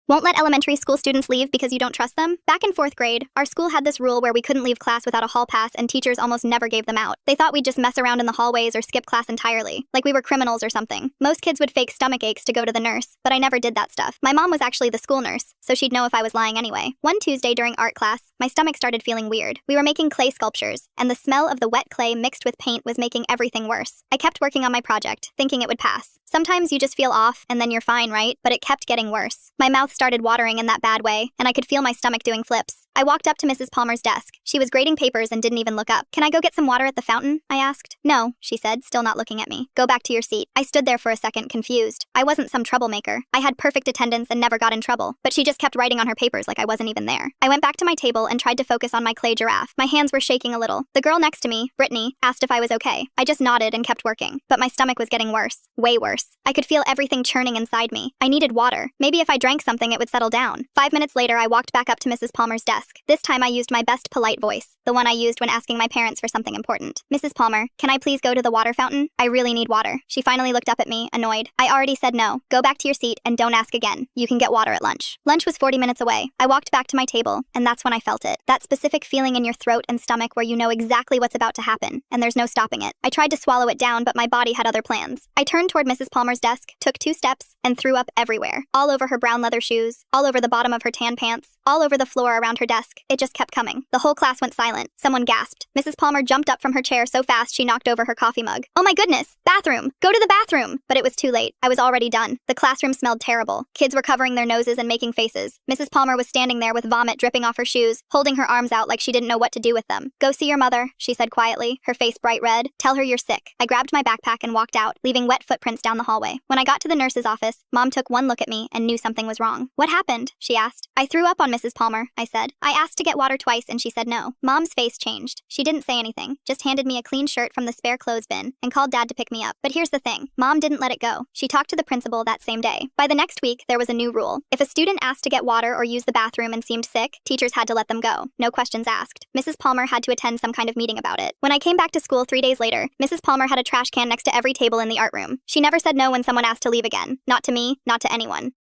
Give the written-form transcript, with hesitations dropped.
Won't let elementary school students leave because you don't trust them? Back in 4th grade, our school had this rule where we couldn't leave class without a hall pass, and teachers almost never gave them out. They thought we'd just mess around in the hallways or skip class entirely, like we were criminals or something. Most kids would fake stomach aches to go to the nurse, but I never did that stuff. My mom was actually the school nurse, so she'd know if I was lying anyway. One Tuesday during art class, my stomach started feeling weird. We were making clay sculptures, and the smell of the wet clay mixed with paint was making everything worse. I kept working on my project, thinking it would pass. Sometimes you just feel off, and then you're fine, right? But it kept getting worse. My mouth started watering in that bad way, and I could feel my stomach doing flips. I walked up to Mrs. Palmer's desk. She was grading papers and didn't even look up. "Can I go get some water at the fountain?" I asked. "No," she said, still not looking at me. "Go back to your seat." I stood there for a second, confused. I wasn't some troublemaker. I had perfect attendance and never got in trouble, but she just kept writing on her papers like I wasn't even there. I went back to my table and tried to focus on my clay giraffe. My hands were shaking a little. The girl next to me, Brittany, asked if I was okay. I just nodded and kept working, but my stomach was getting worse. Way worse. I could feel everything churning inside me. I needed water. Maybe if I drank something it would settle down. 5 minutes later, I walked back up to Mrs. Palmer's desk. This time I used my best polite voice, the one I used when asking my parents for something important. "Mrs. Palmer, can I please go to the water fountain? I really need water." She finally looked up at me, annoyed. "I already said no. Go back to your seat and don't ask again. You can get water at lunch." Lunch was 40 minutes away. I walked back to my table, and that's when I felt it. That specific feeling in your throat and stomach where you know exactly what's about to happen, and there's no stopping it. I tried to swallow it down, but my body had other plans. I turned toward Mrs. Palmer's desk, took 2 steps, and threw up everywhere. All over her brown leather shoes, all over the bottom of her tan pants, all over the floor around her desk. It just kept coming. The whole class went silent. Someone gasped. Mrs. Palmer jumped up from her chair so fast she knocked over her coffee mug. "Oh my goodness! Bathroom! Go to the bathroom!" But it was too late. I was already done. The classroom smelled terrible. Kids were covering their noses and making faces. Mrs. Palmer was standing there with vomit dripping off her shoes, holding her arms out like she didn't know what to do with them. "Go see your mother," she said quietly, her face bright red. "Tell her you're sick." I grabbed my backpack and walked out, leaving wet footprints down the hallway. When I got to the nurse's office, Mom took one look at me and knew something was wrong. "What happened?" she asked. "I threw up on Mrs. Palmer," I said. "I asked to get water twice and she said no." Mom's face changed. She didn't say anything, just handed me a clean shirt from the spare clothes bin and called Dad to pick me up. But here's the thing. Mom didn't let it go. She talked to the principal that same day. By the next week, there was a new rule. If a student asked to get water or use the bathroom and seemed sick, teachers had to let them go. No questions asked. Mrs. Palmer had to attend some kind of meeting about it. When I came back to school 3 days later, Mrs. Palmer had a trash can next to every table in the art room. She never said no when someone asked to leave again. Not to me, not to anyone.